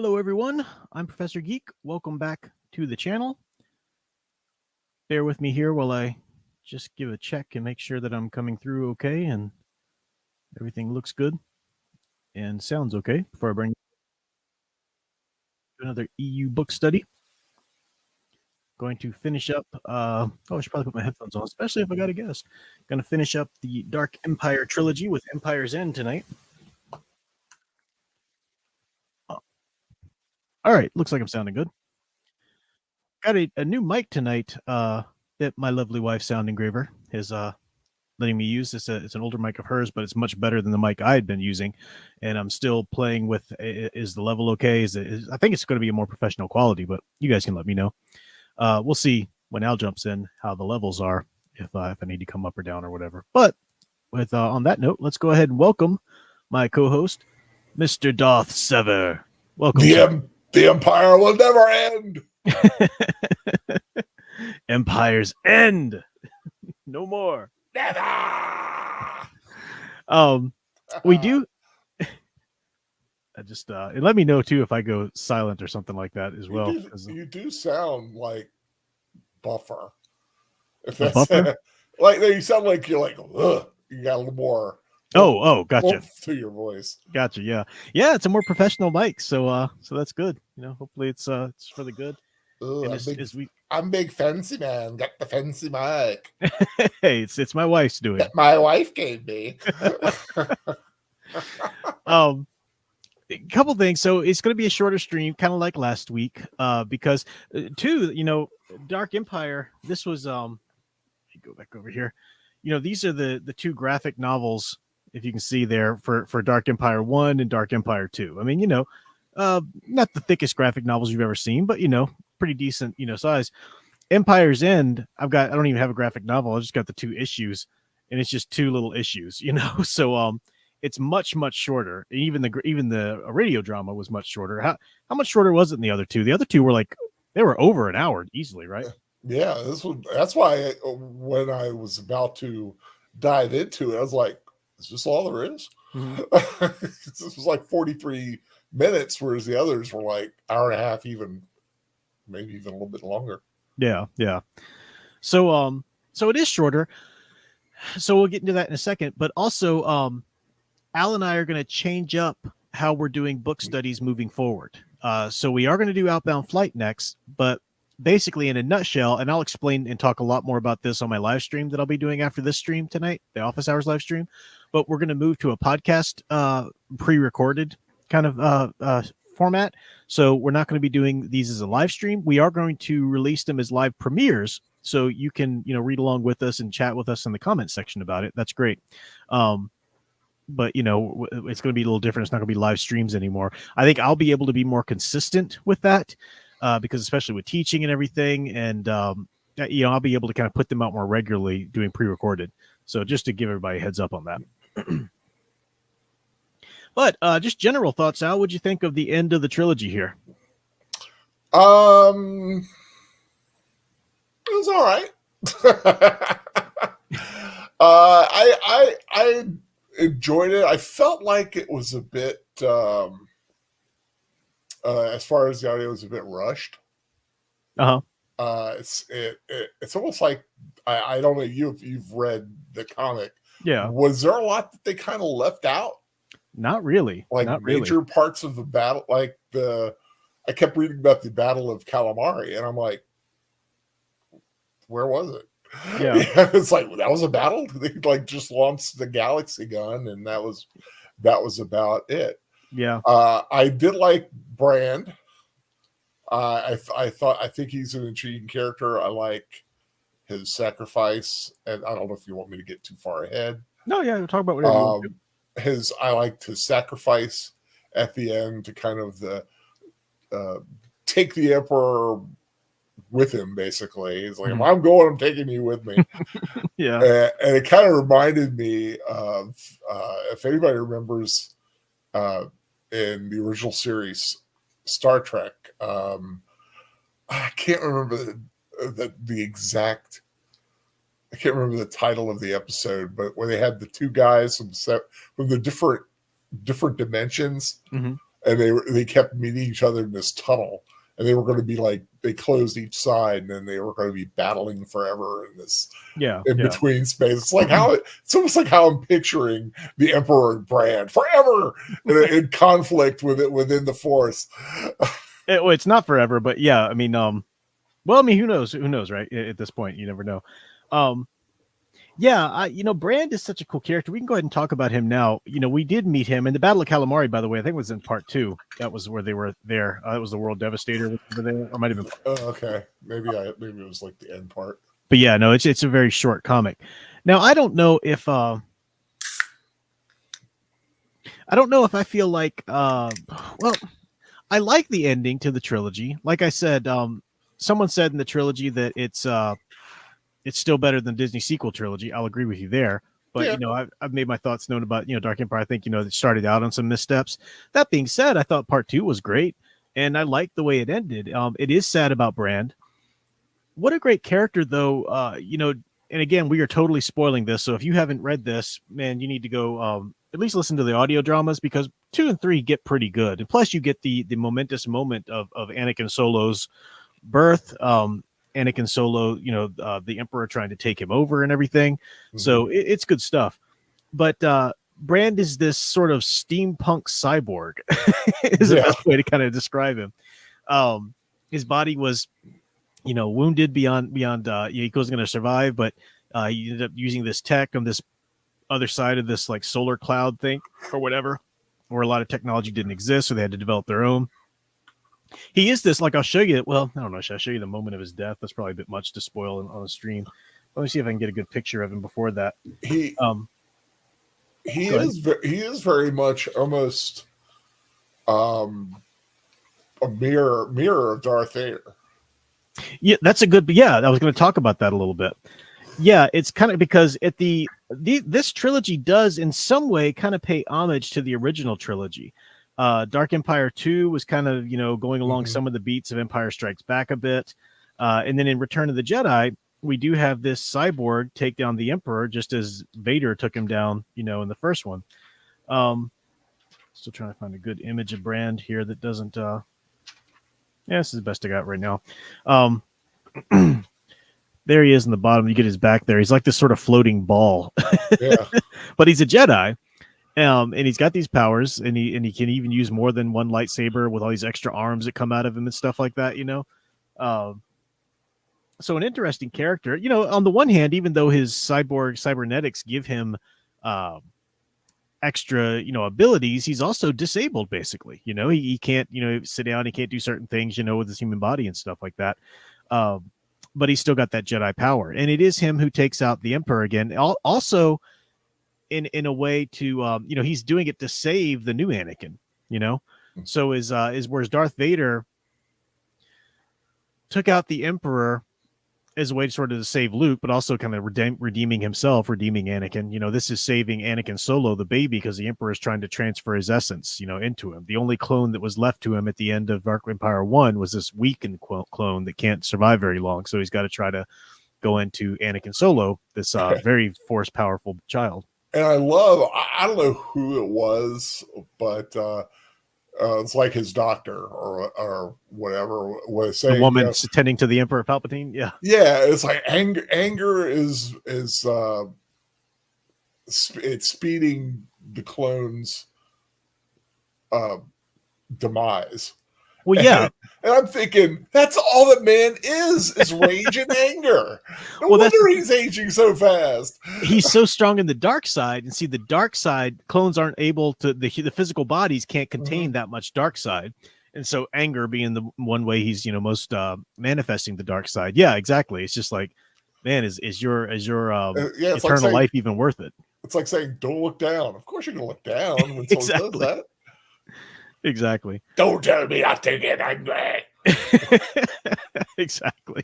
Hello, everyone. I'm Professor Geek. Welcome back to the channel. Bear with me here while I just give a check and make sure that I'm coming through okay and everything looks good and sounds okay before I bring another EU book study. Going to finish up. I should probably put my headphones on, especially if I got a guest. Going to finish up the Dark Empire trilogy with Empire's End tonight. All right, looks like I'm sounding good. Got a new mic tonight that my lovely wife, Sound Engraver, is letting me use. It's an older mic of hers, but it's much better than the mic I had been using, and I'm still playing with. Is the level okay? I think it's going to be a more professional quality, but you guys can let me know. We'll see when Al jumps in how the levels are, if I need to come up or down or whatever. But with on that note, let's go ahead and welcome my co-host, Mr. Darth Sever. Welcome. The Empire will never end. Empire's End. No more. Never. We do. I just and let me know too if I go silent or something like that as well. You do sound like Buffer. If that's Buffer? Like you sound like you're like, ugh. You got a little more. Gotcha. To your voice. Gotcha. Yeah. It's a more professional mic, so that's good. Hopefully it's for the good. I'm big fancy man. Got the fancy mic. Hey, it's my wife's doing. That my wife gave me. A couple things. So it's going to be a shorter stream, kind of like last week, because Dark Empire. This was let me go back over here. These are the two graphic novels, if you can see there, for Dark Empire 1 and Dark Empire 2. I mean, not the thickest graphic novels you've ever seen, but pretty decent, size. Empire's End, I don't even have a graphic novel. I just got the 2 issues, and it's just 2 little issues, So it's much shorter. Even the radio drama was much shorter. How much shorter was it in the other 2? The other 2 were they were over an hour easily, right? Yeah, that's why when I was about to dive into it, I was like, is this all there is? Mm-hmm. This was like 43 minutes, whereas the others were like hour and a half, maybe even a little bit longer. Yeah. So it is shorter. So we'll get into that in a second. But also, Al and I are going to change up how we're doing book studies moving forward. So we are going to do Outbound Flight next, but basically in a nutshell, and I'll explain and talk a lot more about this on my live stream that I'll be doing after this stream tonight, the Office Hours live stream. But we're going to move to a podcast pre-recorded kind of format. So we're not going to be doing these as a live stream. We are going to release them as live premieres, so you can read along with us and chat with us in the comment section about it. That's great. But it's going to be a little different. It's not going to be live streams anymore. I think I'll be able to be more consistent with that because especially with teaching and everything, and I'll be able to kind of put them out more regularly doing pre-recorded. So just to give everybody a heads up on that. But just general thoughts, Al. What'd you think of the end of the trilogy here? It was all right. I enjoyed it. I felt like it was a bit, as far as the audio, was a bit rushed. It's almost like I don't know you've read the comic. Yeah. Was there a lot that they kind of left out? Not really. Like major parts of the battle, I kept reading about the Battle of Calamari, and I'm like, where was it? Yeah. It's like, that was a battle. They just launched the Galaxy gun, and that was about it. Yeah. I did like Brand. I think he's an intriguing character. I like his sacrifice, and I don't know if you want me to get too far ahead. No, yeah, we'll talk about whatever you want to. I liked his sacrifice at the end to kind of take the Emperor with him, basically. He's like, if I'm going, I'm taking you with me. Yeah. And it kind of reminded me of, if anybody remembers in the original series, Star Trek, I can't remember the exact, I can't remember the title of the episode, but where they had the 2 guys from the different dimensions, and and they kept meeting each other in this tunnel, and they were going to be like, they closed each side, and then they were going to be battling forever in this in between space. It's like it's almost like how I'm picturing the Emperor and Bran forever in conflict within the Force. It's not forever, but yeah, I mean, well, I mean, who knows, right? At this point, you never know. Yeah, Brand is such a cool character. We can go ahead and talk about him now. We did meet him in the Battle of Calamari, by the way. I think it was in part 2. That was where they were there. That was the World Devastator over there. Or might have been. Okay, maybe it was like the end part. But yeah, no, it's a very short comic. Now, I don't know if I feel like well, I like the ending to the trilogy. Like I said, someone said in the trilogy that it's still better than the Disney sequel trilogy. I'll agree with you there. But, I've made my thoughts known about, Dark Empire. I think, it started out on some missteps. That being said, I thought part 2 was great. And I liked the way it ended. It is sad about Brand. What a great character, though. And again, we are totally spoiling this. So if you haven't read this, man, you need to go at least listen to the audio dramas, because 2 and 3 get pretty good. And plus you get the momentous moment of Anakin Solo's birth. Anakin Solo, the Emperor trying to take him over and everything. Mm-hmm. So it's good stuff. But Brand is this sort of steampunk cyborg is the best way to kind of describe him. His body was, wounded beyond he wasn't going to survive, but he ended up using this tech on this other side of this like solar cloud thing or whatever, where a lot of technology didn't exist, so they had to develop their own. He is this, like, I'll show you. Well, I don't know. Should I show you the moment of his death? That's probably a bit much to spoil on the stream. Let me see if I can get a good picture of him before that. He is very much almost a mirror of Darth Vader. Yeah, that's a good. Yeah, I was going to talk about that a little bit. Yeah, it's kind of because this trilogy does in some way kind of pay homage to the original trilogy. Dark Empire 2 was kind of, going along some of the beats of Empire Strikes Back a bit. And then in Return of the Jedi, we do have this cyborg take down the Emperor, just as Vader took him down, in the first one. Still trying to find a good image of Brand here that doesn't... this is the best I got right now. There he is in the bottom. You get his back there. He's like this sort of floating ball. Yeah. But he's a Jedi. And he's got these powers, and he can even use more than one lightsaber with all these extra arms that come out of him and stuff like that, So an interesting character, on the one hand, even though his cybernetics give him extra, abilities, he's also disabled, basically. He can't, sit down, he can't do certain things, with his human body and stuff like that. But he's still got that Jedi power. And it is him who takes out the Emperor again. Also, in a way to he's doing it to save the new Anakin, so is whereas Darth Vader took out the Emperor as a way to sort of save Luke, but also kind of redeeming himself, redeeming Anakin. This is saving Anakin Solo, the baby, because the Emperor is trying to transfer his essence, into him. The only clone that was left to him at the end of Dark Empire 1 was this weakened clone that can't survive very long, so he's got to try to go into Anakin Solo, this very force powerful child. And I don't know who it was, but it's like his doctor or whatever was saying. The woman attending to the Emperor Palpatine. Yeah. Yeah. It's like anger is it's speeding the clone's demise. Well, yeah. And I'm thinking, that's all that man is rage and anger. No wonder he's aging so fast. He's so strong in the dark side. And see, the dark side, clones aren't able to, the physical bodies can't contain that much dark side. And so anger being the one way he's, most manifesting the dark side. Yeah, exactly. It's just like, man, is your eternal life even worth it? It's like saying, don't look down. Of course you're going to look down when someone does that. Exactly. Don't tell me not to get angry. Exactly.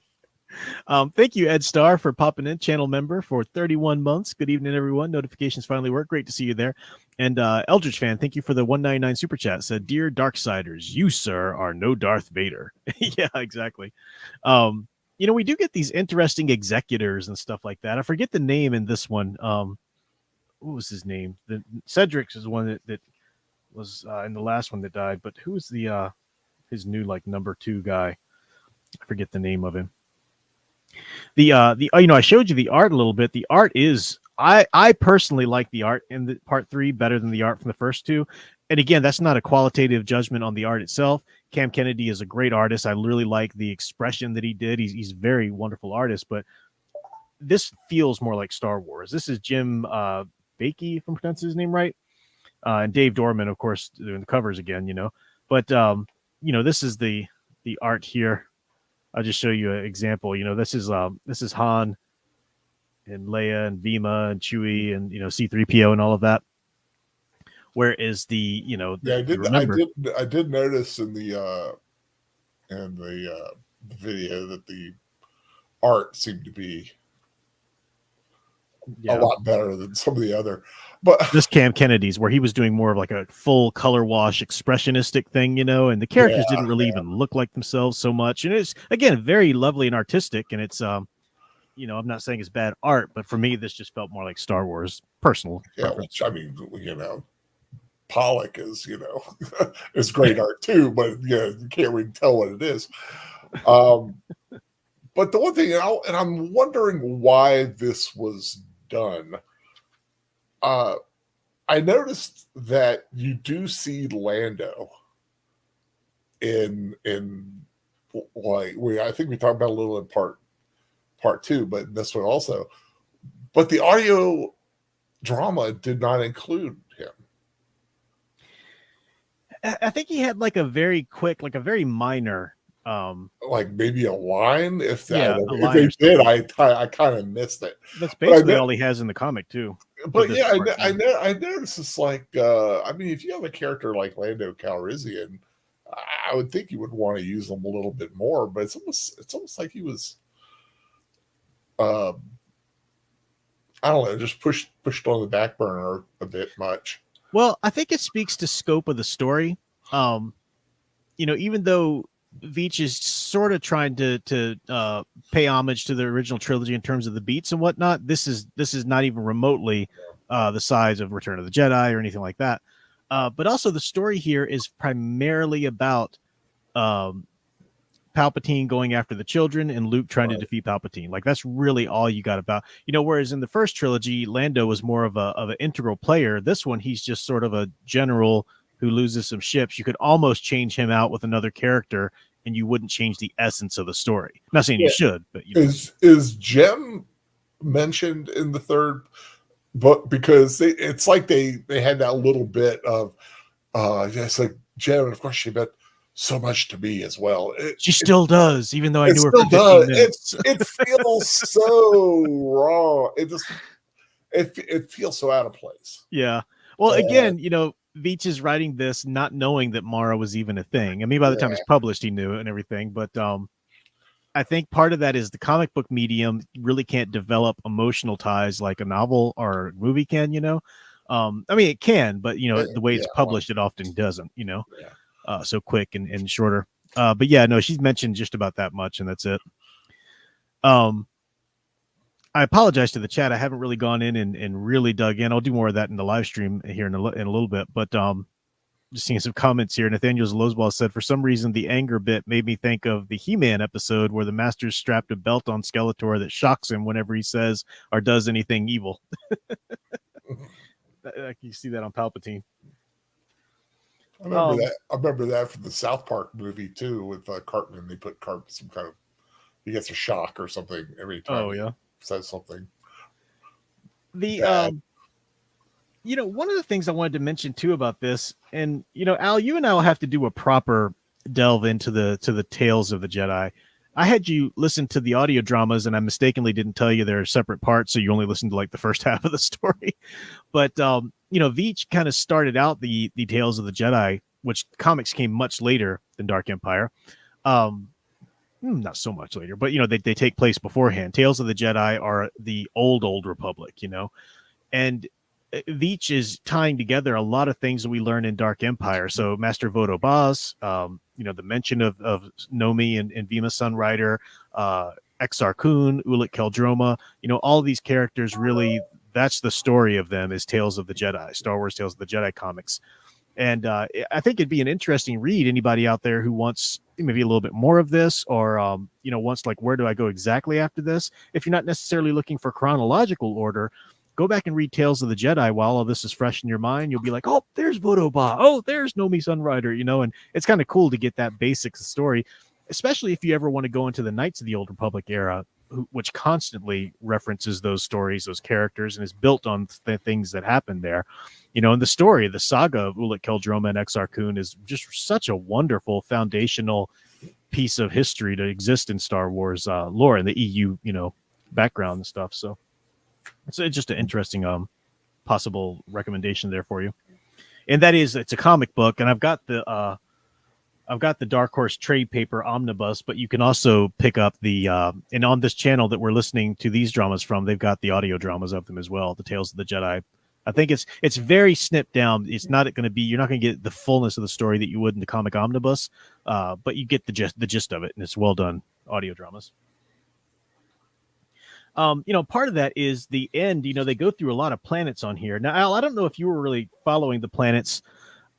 Thank you, Ed Starr, for popping in, channel member for 31 months. Good evening, everyone. Notifications finally work. Great to see you there. And Eldritch fan, thank you for the 199 super chat. Said, "Dear Darksiders, you, sir, are no Darth Vader." Yeah, exactly. We do get these interesting executors and stuff like that. I forget the name in this one. What was his name? Cedric's is one that was in the last one that died, but who was the his new like number 2 guy? I forget the name of him. The you know, I showed you the art a little bit. The art is I personally like the art in the part 3 better than the art from the first 2. And again, that's not a qualitative judgment on the art itself. Cam Kennedy is a great artist. I really like the expression that he did. He's a very wonderful artist, but this feels more like Star Wars. This is Jim Bakey, if I'm pronouncing his name right. And Dave Dorman, of course, doing the covers again, you know. But you know, this is the art here. I'll just show you an example. You know, this is Han and Leia and Vima and Chewie and, you know, C-3PO and all of that. Where is the, you know, Yeah, remember, I did notice in the video that the art seemed to be a lot better than some of the other. But this Cam Kennedy's where he was doing more of like a full color wash expressionistic thing, you know, and the characters didn't really even look like themselves so much. And it's, again, very lovely and artistic. And it's, you know, I'm not saying it's bad art, but for me, this just felt more like Star Wars personal. Yeah, which, I mean, you know, Pollock is, you know, is great art too, but yeah, you can't really tell what it is. But the one thing, and I'm wondering why this was done. I noticed that you do see Lando in like I think we talked about a little in part 2, but this one also. But the audio drama did not include him. I think he had like a very quick, like a very minor, like maybe a line. If they did, I kind of missed it. That's basically all he has in the comic too. But yeah, I noticed it's like, I mean, if you have a character like Lando Calrissian, I would think you would want to use them a little bit more. But it's almost like he was, I don't know, just pushed on the back burner a bit much. Well, I think it speaks to scope of the story. You know, even though Veach is sort of trying to pay homage to the original trilogy in terms of the beats and whatnot, this is not even remotely the size of Return of the Jedi or anything like that. But also the story here is primarily about Palpatine going after the children and Luke trying to defeat Palpatine. Like that's really all you got about, you know, whereas in the first trilogy, Lando was more of an integral player. This one, he's just sort of a general who loses some ships. You could almost change him out with another character and you wouldn't change the essence of the story. I'm not saying you should, but you know. Is Jem mentioned in the third book? Because it's like they had that little bit of it's like Jem, and of course she meant so much to me as well. She still does, even though I knew her for 15 minutes. It feels so wrong. It feels so out of place. Yeah. Well, again, you know, Veach is writing this not knowing that Mara was even a thing. I mean, by the time it's published, he knew and everything. But I think part of that is the comic book medium really can't develop emotional ties like a novel or a movie can, you know. I mean, it can, but, you know, the way it's published, it often doesn't, you know. So quick and shorter. But yeah, no, she's mentioned just about that much, and that's it. I apologize to the chat. I haven't really gone in and really dug in. I'll do more of that in the live stream here in a little bit. But just seeing some comments here. Nathaniel Lozball said, for some reason, the anger bit made me think of the He-Man episode where the Master's strapped a belt on Skeletor that shocks him whenever he says or does anything evil. You see that on Palpatine. I remember that from the South Park movie too with Cartman. They put Cartman some kind of, he gets a shock or something every time. He says something. The you know, one of the things I wanted to mention too about this, and you know, Al, you and I will have to do a proper delve into the Tales of the Jedi. I had you listen to the audio dramas, and I mistakenly didn't tell you they're separate parts, so you only listened to like the first half of the story. But you know, Veach kind of started out the Tales of the Jedi, which comics came much later than Dark Empire. Not so much later, but you know, they take place beforehand. Tales of the Jedi are the old Republic, you know, and Veach is tying together a lot of things that we learn in Dark Empire. So Master Voto Baz, you know, the mention of Nomi and Vima Sunrider, Exar Kun, Ulic Qel-Droma, you know, all these characters really, that's the story of them is Tales of the Jedi, Star Wars Tales of the Jedi comics. And I think it'd be an interesting read. Anybody out there who wants maybe a little bit more of this, or wants like, where do I go exactly after this? If you're not necessarily looking for chronological order, go back and read Tales of the Jedi while all this is fresh in your mind. You'll be like, oh, there's Vodoba. Oh, there's Nomi Sunrider, and it's kind of cool to get that basic story, especially if you ever want to go into the Knights of the Old Republic era, which constantly references those stories, those characters, and is built on the things that happened there. And the story, the saga of Ulic Qel-Droma and Exar Kun is just such a wonderful foundational piece of history to exist in Star Wars lore and the EU, background and stuff. So it's just an interesting possible recommendation there for you. And that is, it's a comic book, and I've got the Dark Horse trade paper omnibus, but you can also pick up the and on this channel that we're listening to these dramas from, they've got the audio dramas of them as well, the Tales of the Jedi. I think it's very snipped down. It's not going to be, you're not going to get the fullness of the story that you would in the comic omnibus, but you get the gist of it, and it's well done audio dramas. Part of that is the end. They go through a lot of planets on here. Now, Al, I don't know if you were really following the planets,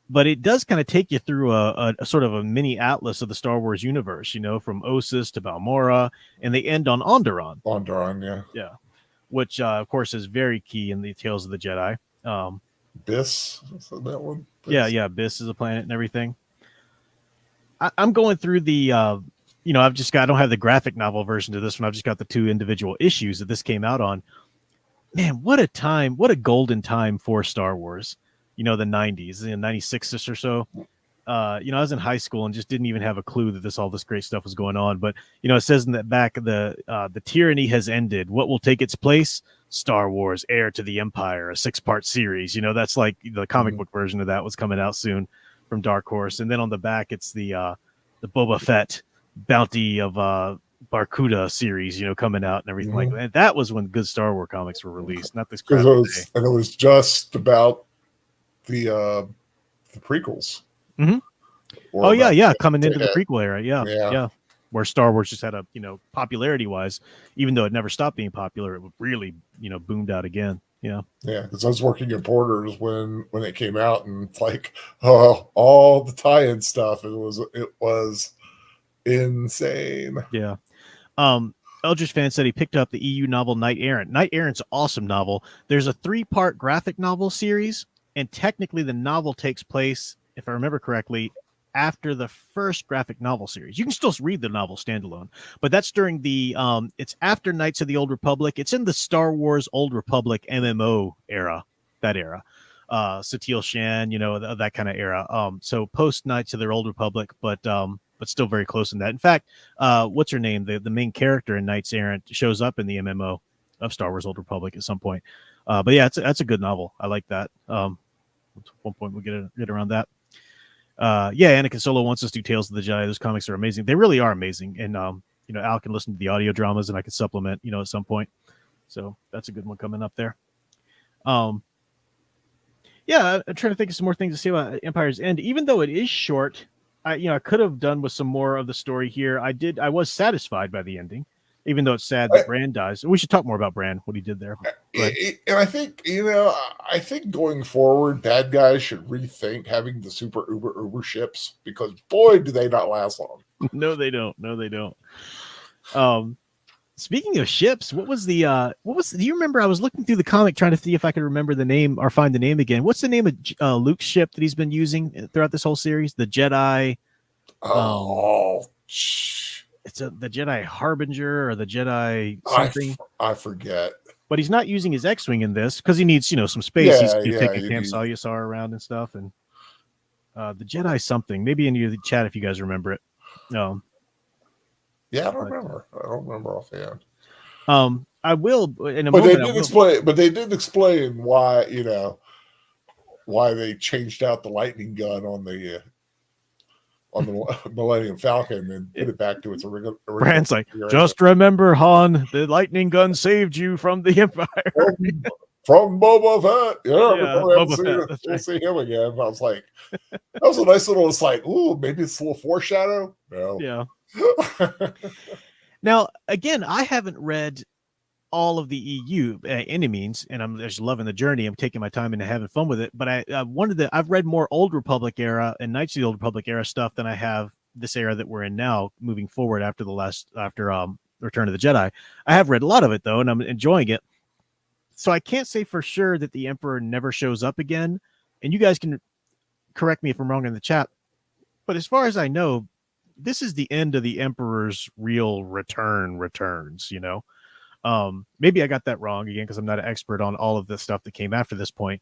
but it does kind of take you through a sort of a mini atlas of the Star Wars universe, from Ossus to Balmorra, and they end on Onderon. Onderon, yeah. Yeah. Which, of course, is very key in the Tales of the Jedi. Biss, is that one? Biss. Yeah, Biss is a planet and everything. I'm going through the, I don't have the graphic novel version to this one. I've just got the 2 individual issues that this came out on. Man, what a time, what a golden time for Star Wars. The 90s, 96 or so. I was in high school and just didn't even have a clue that all this great stuff was going on. But, it says in that back, the tyranny has ended. What will take its place? Star Wars, Heir to the Empire, a 6-part series. That's like the comic book version of that was coming out soon from Dark Horse. And then on the back, it's the Boba Fett Bounty of Barkuda series, coming out and everything like that. That was when good Star Wars comics were released, not this crap. And it was just about the prequels. Mm-hmm. Coming into the prequel era, yeah, where Star Wars just had a popularity wise, even though it never stopped being popular, it really boomed out again. Because I was working at Porter's when it came out, and it's like all the tie-in stuff, it was insane. Eldritch Fan said he picked up the EU novel Knight Errant. Knight Errant's an awesome novel. There's a 3-part graphic novel series, and technically the novel takes place, if I remember correctly, after the first graphic novel series. You can still read the novel standalone, but that's during the it's after Knights of the Old Republic. It's in the Star Wars Old Republic MMO era, that era. Satele Shan, that kind of era. So post Knights of the Old Republic, but still very close in that. In fact, what's her name? The main character in Knights Errant shows up in the MMO of Star Wars Old Republic at some point. But yeah, that's a good novel. I like that. At one point we'll get around that. Anakin Solo wants us to do Tales of the Jedi. Those comics are amazing. They really are amazing. And Al can listen to the audio dramas, and I can supplement, at some point. So that's a good one coming up there. I'm trying to think of some more things to say about Empire's End. Even though it is short, I could have done with some more of the story here. I was satisfied by the ending, even though it's sad that Bran dies. We should talk more about Bran, what he did there. And I think, I think going forward, bad guys should rethink having the super uber ships, because boy, do they not last long. No, they don't. Speaking of ships, what was do you remember? I was looking through the comic trying to see if I could remember the name or find the name again. What's the name of Luke's ship that he's been using throughout this whole series? The Jedi. It's the Jedi Harbinger or the Jedi something. I forget. But he's not using his X-wing in this because he needs, some space. He's taking Camp Salyasar around and stuff. And the Jedi something. Maybe in the chat if you guys remember it. I don't remember. I don't remember offhand. I will in a but moment. They did explain why, why they changed out the lightning gun on the Millennium Falcon and put it back to its original. Brand's like, just remember, Han, the lightning gun saved you from the Empire. From Boba Fett. Boba Fett. We'll see him again. I was like, that was a nice little, it's like, ooh, maybe it's a little foreshadow. No. Yeah. Now, again, I haven't read all of the EU by any means, and I'm just loving the journey. I'm taking my time and having fun with it. But I've read more Old Republic era and Knights of the Old Republic era stuff than I have this era that we're in now, moving forward after Return of the Jedi. I have read a lot of it though, and I'm enjoying it. So I can't say for sure that the Emperor never shows up again. And you guys can correct me if I'm wrong in the chat. But as far as I know, this is the end of the Emperor's real returns, you know. Maybe I got that wrong again, because I'm not an expert on all of the stuff that came after this point.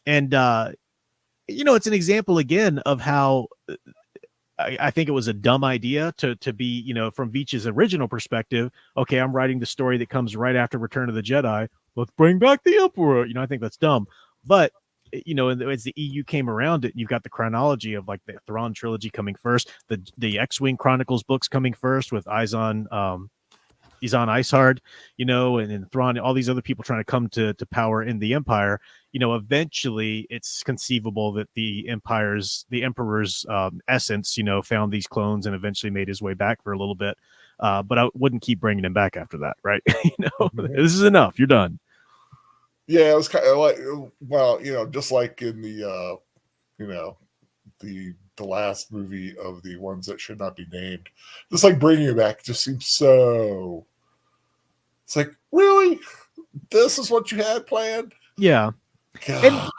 And you know, it's an example again of how I think it was a dumb idea to be, you know, from Veach's original perspective. Okay, I'm writing the story that comes right after Return of the Jedi. Let's bring back the Emperor. You know, I think that's dumb. But you know, as the EU came around it, you've got the chronology of like the Thrawn trilogy coming first, the X-Wing Chronicles books coming first with Izan Ishard, you know, and Thrawn, all these other people trying to come to power in the Empire. You know, eventually it's conceivable that the Emperor's essence, you know, found these clones and eventually made his way back for a little bit. But I wouldn't keep bringing him back after that, right? You know, this is enough. You're done. Yeah, it was kind of like, well, you know, just like in the, you know, the last movie of the ones that should not be named, just like bringing it back just seems so. It's like, really, this is what you had planned? Yeah. God.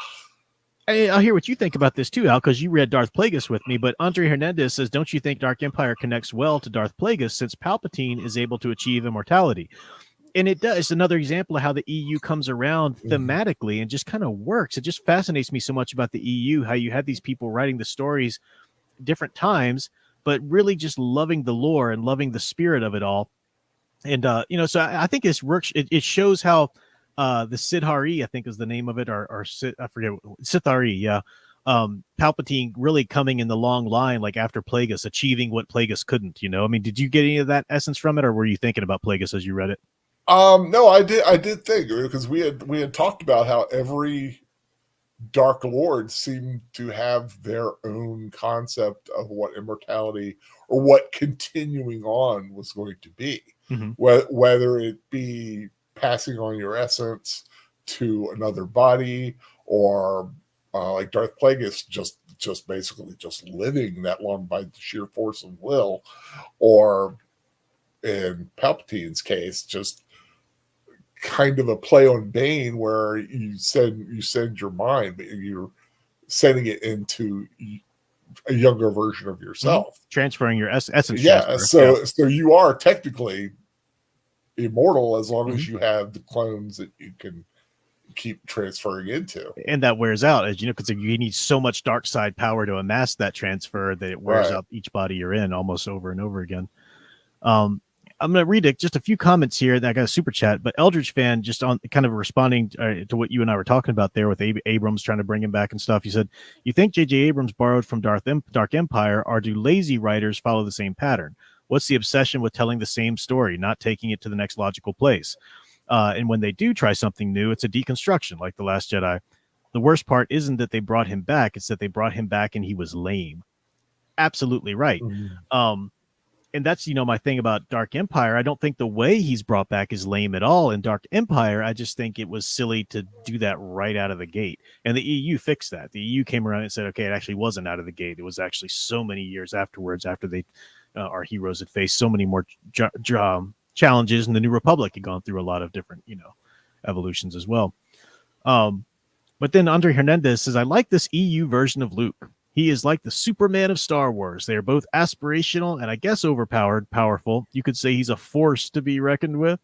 And I'll hear what you think about this too, Al, because you read Darth Plagueis with me. But Andre Hernandez says, "Don't you think Dark Empire connects well to Darth Plagueis since Palpatine is able to achieve immortality?" And it does. It's another example of how the EU comes around thematically and just kind of works. It just fascinates me so much about the EU, how you had these people writing the stories different times, but really just loving the lore and loving the spirit of it all. And, you know, so I think this works. It shows how the Sidhari, I think is the name of it, or I forget, Sithari, yeah. Palpatine really coming in the long line, like after Plagueis, achieving what Plagueis couldn't, you know? I mean, did you get any of that essence from it, or were you thinking about Plagueis as you read it? No, I did think, because we had talked about how every Dark Lord seemed to have their own concept of what immortality or what continuing on was going to be. Mm-hmm. Whether it be passing on your essence to another body, or like Darth Plagueis just basically just living that long by the sheer force of will, or in Palpatine's case, just kind of a play on Bane, where you send your mind, but you're sending it into a younger version of yourself, transferring your essence. Yeah, so you are technically immortal as long as you have the clones that you can keep transferring into, and that wears out, as you know, because you need so much dark side power to amass that transfer that it wears out each body you're in almost over and over again. I'm going to read just a few comments here that I got a super chat, but Eldridge fan just on kind of responding to what you and I were talking about there with Abrams trying to bring him back and stuff. He said, "You think J.J. Abrams borrowed from Dark Empire, or do lazy writers follow the same pattern? What's the obsession with telling the same story, not taking it to the next logical place? And when they do try something new, it's a deconstruction like The Last Jedi. The worst part isn't that they brought him back, it's that they brought him back and he was lame." Absolutely right. And that's, you know, my thing about Dark Empire. I don't think the way he's brought back is lame at all in Dark Empire. I just think it was silly to do that right out of the gate. And the EU fixed that. The EU came around and said, okay, it actually wasn't out of the gate. It was actually so many years afterwards, after our heroes had faced so many more challenges, and the New Republic had gone through a lot of different, you know, evolutions as well. But then Andre Hernandez says, "I like this EU version of Luke. He is like the Superman of Star Wars. They are both aspirational and I guess overpowered, powerful. You could say he's a force to be reckoned with."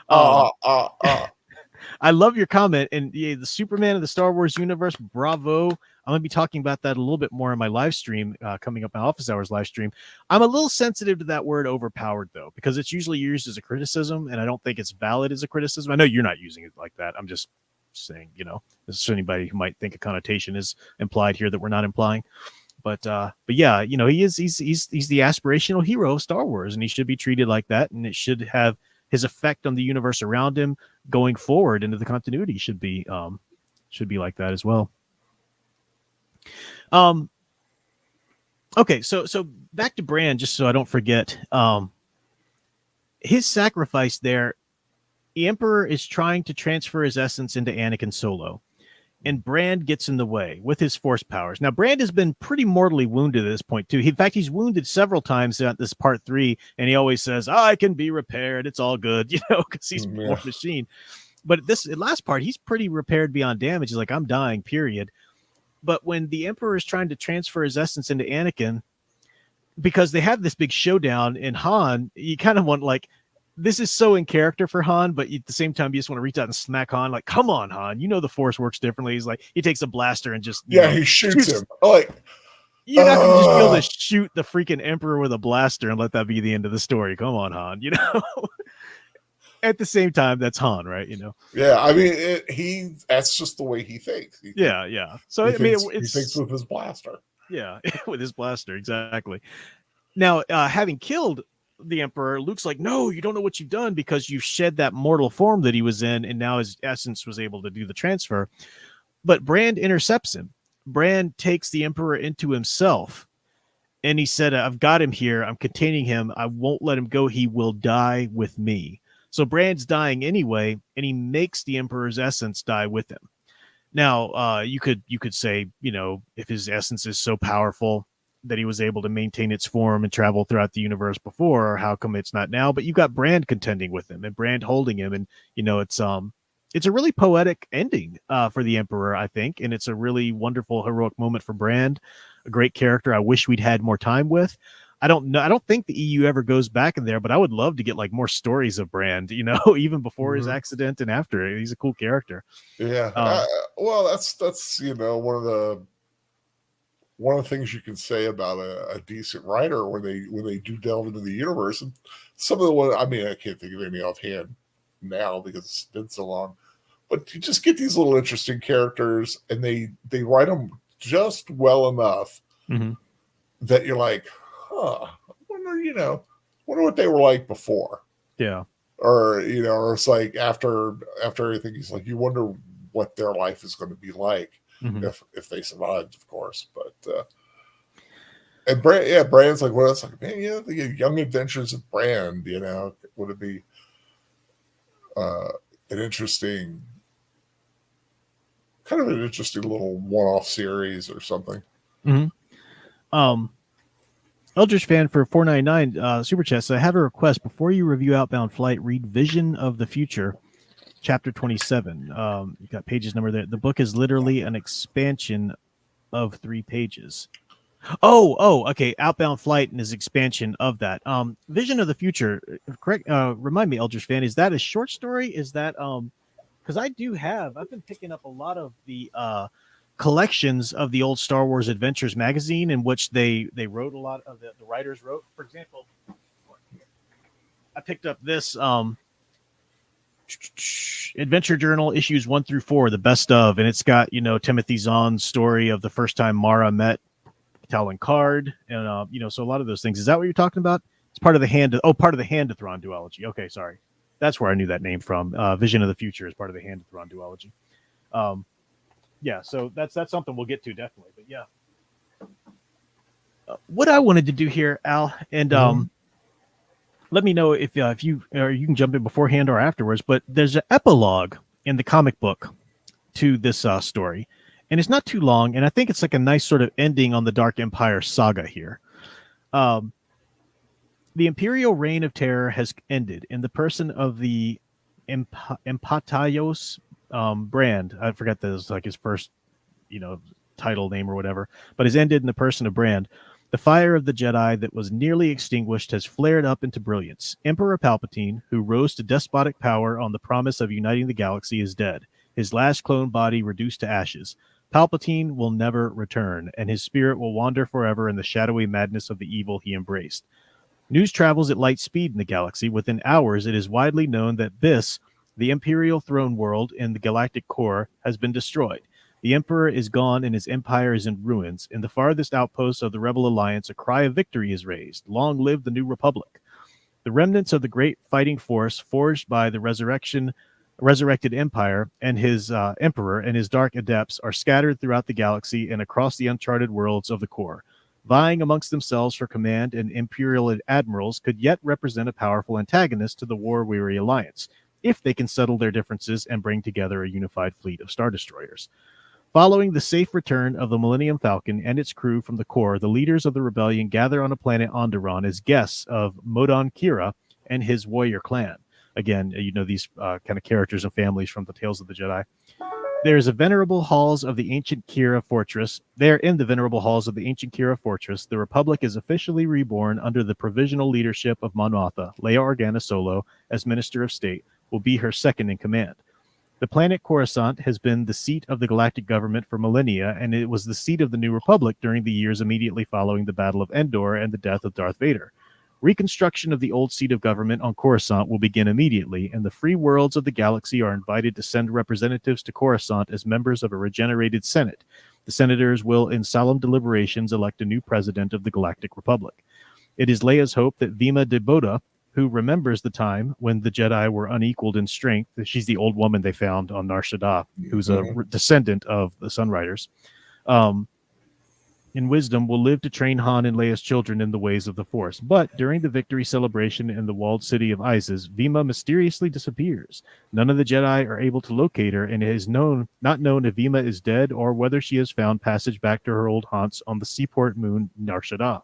I love your comment. And yeah, the Superman of the Star Wars universe, bravo. I'm going to be talking about that a little bit more in my live stream, coming up in Office Hours live stream. I'm a little sensitive to that word overpowered, though, because it's usually used as a criticism, and I don't think it's valid as a criticism. I know you're not using it like that. I'm just saying, you know, this is anybody who might think a connotation is implied here that we're not implying. But yeah, you know, he's the aspirational hero of Star Wars, and he should be treated like that, and it should have his effect on the universe around him going forward into the continuity should be like that as well. Okay, so back to Bran, just so I don't forget. His sacrifice there, the Emperor is trying to transfer his essence into Anakin Solo, and Brand gets in the way with his force powers. Now, Brand has been pretty mortally wounded at this point, too. In fact, he's wounded several times at this part 3, and he always says, I can be repaired. It's all good, because he's War Machine. But this last part, he's pretty repaired beyond damage. He's like, I'm dying, period. But when the Emperor is trying to transfer his essence into Anakin, because they have this big showdown in Han, you kind of want, like, this is so in character for Han, but at the same time, you just want to reach out and smack Han. Like, come on, Han, the Force works differently. He's like, he takes a blaster and just he shoots him. Like, you're not gonna just be able to shoot the freaking Emperor with a blaster and let that be the end of the story. Come on, Han. At the same time, that's Han, right? Yeah, I mean, that's just the way he thinks. Yeah. So he thinks with his blaster. Yeah, with his blaster, exactly. Now, having killed the Emperor, Luke's like, no, you don't know what you've done because you shed that mortal form that he was in, and now his essence was able to do the transfer. But Brand intercepts him. Brand takes the Emperor into himself, and he said, I've got him here. I'm containing him. I won't let him go. He will die with me. So Brand's dying anyway, and he makes the Emperor's essence die with him. Now, you could say, if his essence is so powerful that he was able to maintain its form and travel throughout the universe before, how come it's not now? But you've got Brand contending with him and Brand holding him, and it's a really poetic ending for the Emperor, I think, and it's a really wonderful, heroic moment for Brand, a great character I wish we'd had more time with. I don't know. I don't think the EU ever goes back in there, but I would love to get like more stories of Brand, even before his accident and after. He's a cool character. Yeah. Well, that's one of the things you can say about a decent writer when they do delve into the universe. And some of the one, I can't think of any offhand now because it's been so long, but you just get these little interesting characters, and they write them just well enough that you're like, I wonder what they were like before. Yeah. Or it's like after everything, he's like, you wonder what their life is going to be like if they survived, of course. But and Brand's like, well, it's like, man, the Young Adventures of Brand, would it be an interesting little one-off series or something. Eldritch Fan for $4.99 Super Chats. I have a request. Before you review Outbound Flight, read Vision of the Future, chapter 27. You got pages number there. The book is literally an expansion of 3 pages. Oh, okay. Outbound Flight and his expansion of that. Vision of the Future, correct? Remind me, Eldritch Fan, is that a short story? Is that because I've been picking up a lot of the collections of the old Star Wars Adventures magazine, in which they wrote a lot of the writers wrote. For example, I picked up this Adventure Journal issues 1 through 4, the best of, and it's got Timothy Zahn's story of the first time Mara met Talon Card, and so a lot of those things. Is that what you're talking about? It's part of the Hand-a-Thron duology. Okay, sorry, that's where I knew that name from. Vision of the Future is part of the Hand-a-Thron duology. Yeah, so that's something we'll get to definitely. But yeah, what I wanted to do here, Al, and let me know if you can jump in beforehand or afterwards. But there's an epilogue in the comic book to this story, and it's not too long, and I think it's like a nice sort of ending on the Dark Empire saga here. The Imperial Reign of Terror has ended in the person of the Empatayos Brand. I forget this, like his first, title name or whatever, but has ended in the person of Brand. The fire of the Jedi that was nearly extinguished has flared up into brilliance. Emperor Palpatine, who rose to despotic power on the promise of uniting the galaxy, is dead. His last clone body reduced to ashes. Palpatine will never return, and his spirit will wander forever in the shadowy madness of the evil he embraced. News travels at light speed in the galaxy. Within hours, it is widely known that this, the Imperial throne world in the galactic core, has been destroyed. The Emperor is gone and his empire is in ruins. In the farthest outposts of the Rebel Alliance, a cry of victory is raised. Long live the New Republic. The remnants of the great fighting force forged by the resurrected Empire and his Emperor and his dark adepts are scattered throughout the galaxy and across the uncharted worlds of the core. Vying amongst themselves for command, and Imperial admirals could yet represent a powerful antagonist to the war-weary alliance. if they can settle their differences and bring together a unified fleet of Star Destroyers. Following the safe return of the Millennium Falcon and its crew from the core, the leaders of the rebellion gather on a planet Onderon as guests of Modon Kira and his warrior clan. Again, these kind of characters and families from the Tales of the Jedi. There's a venerable halls of the ancient Kira fortress. There, in the venerable halls of the ancient Kira fortress, the Republic is officially reborn under the provisional leadership of Mon Mothma. Leia Organa Solo, as Minister of State, will be her second in command. The planet Coruscant has been the seat of the galactic government for millennia, and it was the seat of the New Republic during the years immediately following the Battle of Endor and the death of Darth Vader. Reconstruction of the old seat of government on Coruscant will begin immediately, and the free worlds of the galaxy are invited to send representatives to Coruscant as members of a regenerated Senate. The senators will, in solemn deliberations, elect a new president of the Galactic Republic. It is Leia's hope that Vima de Boda, who remembers the time when the Jedi were unequaled in strength, she's the old woman they found on Nar Shaddaa, who's a descendant of the Sunriders, in wisdom, will live to train Han and Leia's children in the ways of the Force. But during the victory celebration in the walled city of Isis, Vima mysteriously disappears. None of the Jedi are able to locate her, and it is not known if Vima is dead or whether she has found passage back to her old haunts on the seaport moon Nar Shaddaa.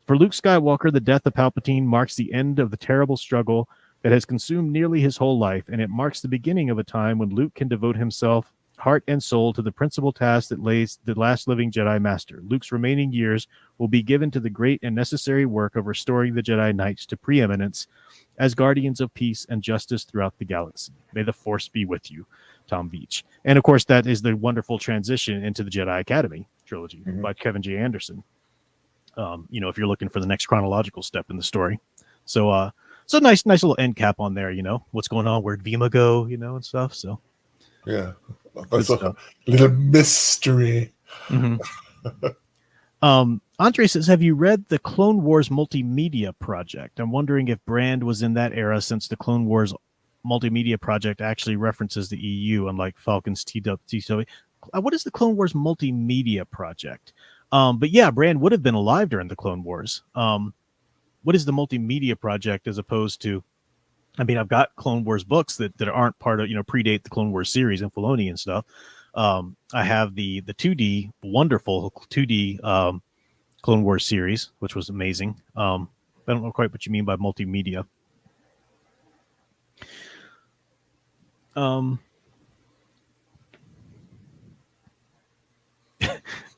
For Luke Skywalker, the death of Palpatine marks the end of the terrible struggle that has consumed nearly his whole life, and it marks the beginning of a time when Luke can devote himself heart and soul to the principal task that lays the last living Jedi Master. Luke's remaining years will be given to the great and necessary work of restoring the Jedi Knights to preeminence as guardians of peace and justice throughout the galaxy. May the Force be with you, Tom Beach. And of course, that is the wonderful transition into the Jedi Academy trilogy by Kevin J. Anderson. If you're looking for the next chronological step in the story. So nice little end cap on there, what's going on, where'd Vima go, and stuff. So yeah. That's a little mystery. Andre says, have you read the Clone Wars multimedia project? I'm wondering if Brand was in that era, since the Clone Wars multimedia project actually references the EU, unlike Falcon's TW. What is the Clone Wars multimedia project? But yeah, Brand would have been alive during the Clone Wars. What is the multimedia project as opposed to, I've got Clone Wars books that aren't part of, predate the Clone Wars series and Filoni and stuff. I have the 2D, wonderful 2D Clone Wars series, which was amazing. I don't know quite what you mean by multimedia.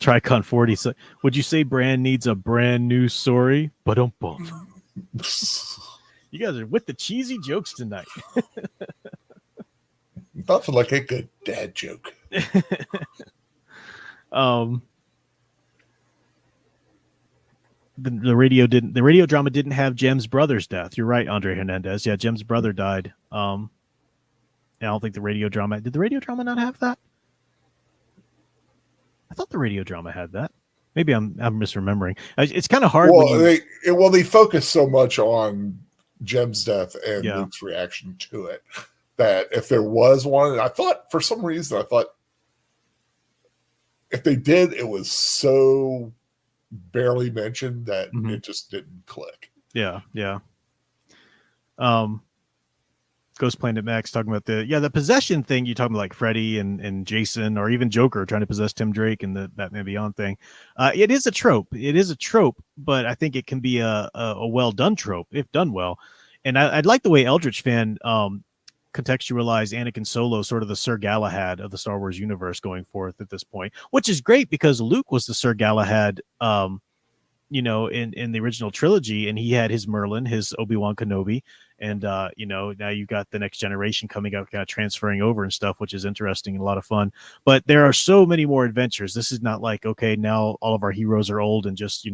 Tricon 40. So, would you say Brand needs a brand new story? Ba-dum-bum. You guys are with the cheesy jokes tonight. Nothing like a good dad joke. The radio drama didn't have Jem's brother's death. You're right, Andre Hernandez. Yeah, Jem's brother died. I don't think the radio drama did. The radio drama not have that? I thought the radio drama had that. Maybe I'm misremembering. It's kind of hard. Well, they focus so much on Jem's death and Luke's reaction to it that if there was one, I thought for some reason, if they did, it was so barely mentioned that it just didn't click. Yeah. Ghost Planet Max talking about the possession thing. You're talking about like Freddy and Jason, or even Joker trying to possess Tim Drake and the Batman Beyond thing. It is a trope. But I think it can be a well done trope if done well. And I'd like the way Eldritch Fan contextualized Anakin Solo, sort of the Sir Galahad of the Star Wars universe going forth at this point, which is great because Luke was the Sir Galahad, in the original trilogy, and he had his Merlin, his Obi-Wan Kenobi, and now you got the next generation coming out, kind of transferring over and stuff, which is interesting and a lot of fun. But there are so many more adventures. This is not like, okay, now all of our heroes are old and just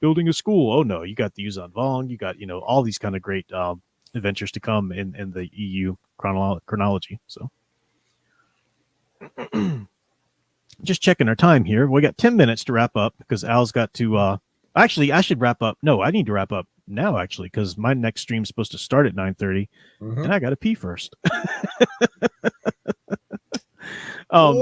building a school. Oh no, you got the Yuuzhan Vong, you got all these kind of great adventures to come in the EU chronology. So just checking our time here. We got 10 minutes to wrap up because Al's got to actually I should wrap up. No, I need to wrap up now actually, because my next stream's supposed to start at 9:30 and I gotta pee first. That's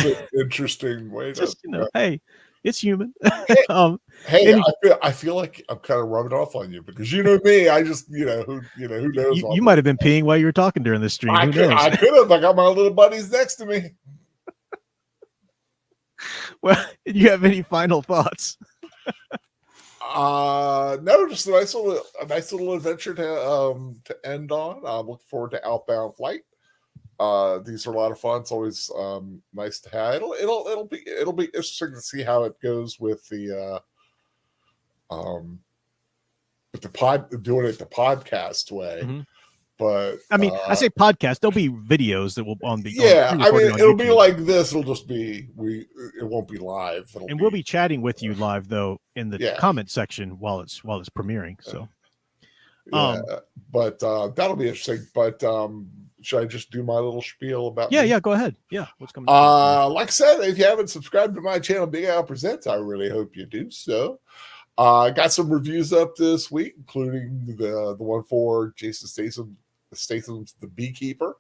an interesting way just, to hey, It's human. Hey, um, hey, any, I feel like I'm kind of rubbing off on you because you know me. I just who knows you might have been peeing while you were talking during this stream. Who knows? I could have. I got my little buddies next to me. Well, do you have any final thoughts? No, just a nice little adventure to end on. I look forward to Outbound Flight. These are a lot of fun. It's always nice to have. It'll be interesting to see how it goes with the doing it the podcast way. Mm-hmm. But I mean, I say podcast. There'll be videos that will on the I mean, it'll YouTube. be like this. It'll just be it won't be live. We'll be chatting with you live though in the comment section while it's premiering. So, but that'll be interesting. But should I just do my little spiel about? Yeah, go ahead. Yeah, what's coming? Like I said, if you haven't subscribed to my channel, Big Al Presents, I really hope you do so. I got some reviews up this week, including the one for Jason Statham's The Beekeeper,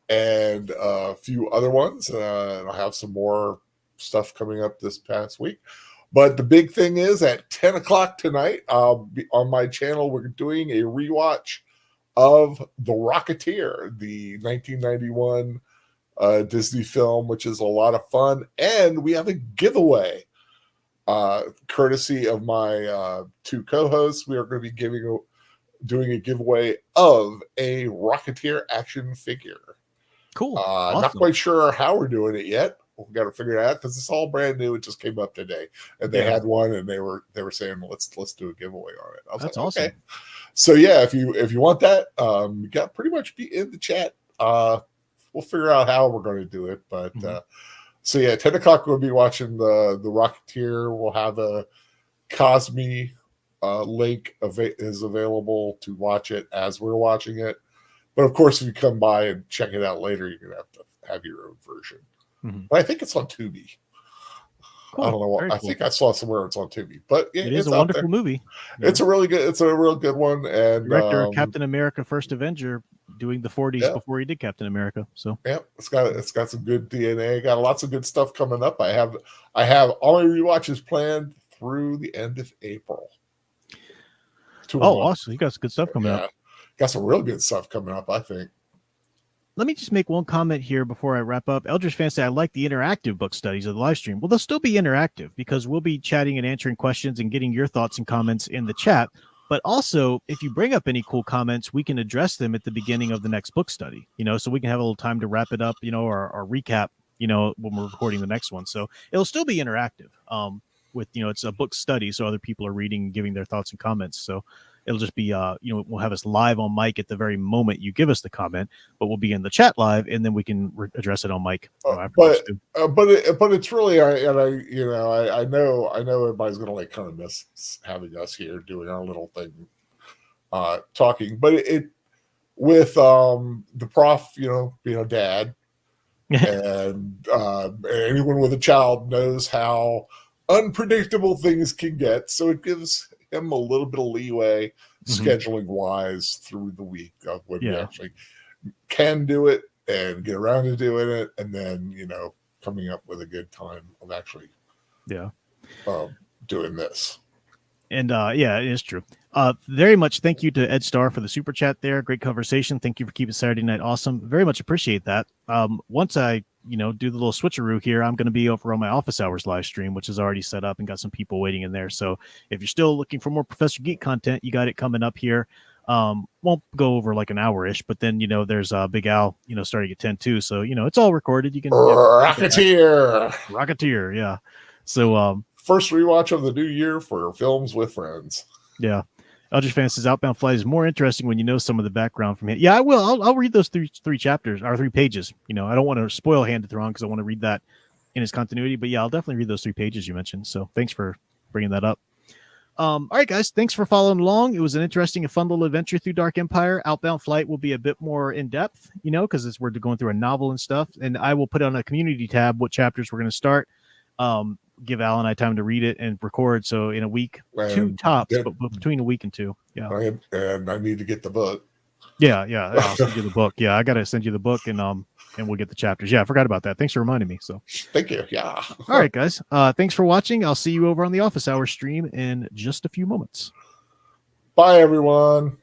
and a few other ones. And I'll have some more stuff coming up this past week. But the big thing is at 10 o'clock tonight, on my channel, we're doing a rewatch of The Rocketeer, the 1991 Disney film, which is a lot of fun. And we have a giveaway, courtesy of my two co-hosts. We are going to be doing a giveaway of a Rocketeer action figure. Cool. Awesome. Not quite sure how we're doing it yet. We've got to figure it out because it's all brand new. It just came up today, and they had one, and they were saying let's do a giveaway on it. I was That's like, awesome. Okay. So yeah, if you want that, you got pretty much be in the chat. We'll figure out how we're going to do it, but so yeah, 10 o'clock we'll be watching the Rocketeer. We'll have a Cosme link is available to watch it as we're watching it. But of course, if you come by and check it out later, you're gonna have to have your own version. But I think it's on Tubi. Cool. I don't know what. I think I saw somewhere it's on Tubi, but it is a wonderful movie. It's a real good one. And director Captain America: First Avenger, doing the 40s before he did Captain America. So it's got some good DNA. Got lots of good stuff coming up. I have all my rewatches planned through the end of April. Awesome! You got some good stuff coming up. Got some real good stuff coming up, I think. Let me just make one comment here before I wrap up. Eldritch fans say I like the interactive book studies of the live stream. Well, they'll still be interactive because we'll be chatting and answering questions and getting your thoughts and comments in the chat. But also, if you bring up any cool comments, we can address them at the beginning of the next book study, so we can have a little time to wrap it up, or recap, when we're recording the next one. So it'll still be interactive with, it's a book study. So other people are reading and giving their thoughts and comments. So it'll just be, we'll have us live on mic at the very moment you give us the comment, but we'll be in the chat live, and then we can address it on mic. But it's really, I know everybody's gonna kind of miss having us here doing our little thing, talking. But it with the prof, being a dad, and anyone with a child knows how unpredictable things can get. So it gives him a little bit of leeway scheduling wise through the week of when we actually can do it and get around to doing it, and then coming up with a good time of actually doing this. And it is true. Very much thank you to Ed Starr for the super chat there. Great conversation. Thank you for keeping Saturday night awesome. Very much appreciate that. Once I do the little switcheroo here, I'm going to be over on my office hours live stream, which is already set up and got some people waiting in there. So if you're still looking for more Professor Geek content, you got it coming up here. Won't go over like an hour-ish, but then there's Big Al starting at 10 too. So it's all recorded. You can Rocketeer, yeah. So first rewatch of the new year for Films with Friends. Yeah. Eldritch Fan says Outbound Flight is more interesting when you know some of the background from it. Yeah, I will. I'll read those three chapters or 3 pages. I don't want to spoil Hand to Thrawn because I want to read that in its continuity. But yeah, I'll definitely read those 3 pages you mentioned. So thanks for bringing that up. All right, guys. Thanks for following along. It was an interesting and fun little adventure through Dark Empire. Outbound Flight will be a bit more in depth, because we're going through a novel and stuff. And I will put on a community tab what chapters we're going to start. Give Al and I time to read it and record. So in a week, 2 tops, but between a week and 2. Yeah. And I need to get the book. Yeah, I'll send you the book. Yeah, I gotta send you the book, and we'll get the chapters. Yeah, I forgot about that. Thanks for reminding me. So, Thank you. Yeah. all right, guys. Thanks for watching. I'll see you over on the Office Hour stream in just a few moments. Bye, everyone.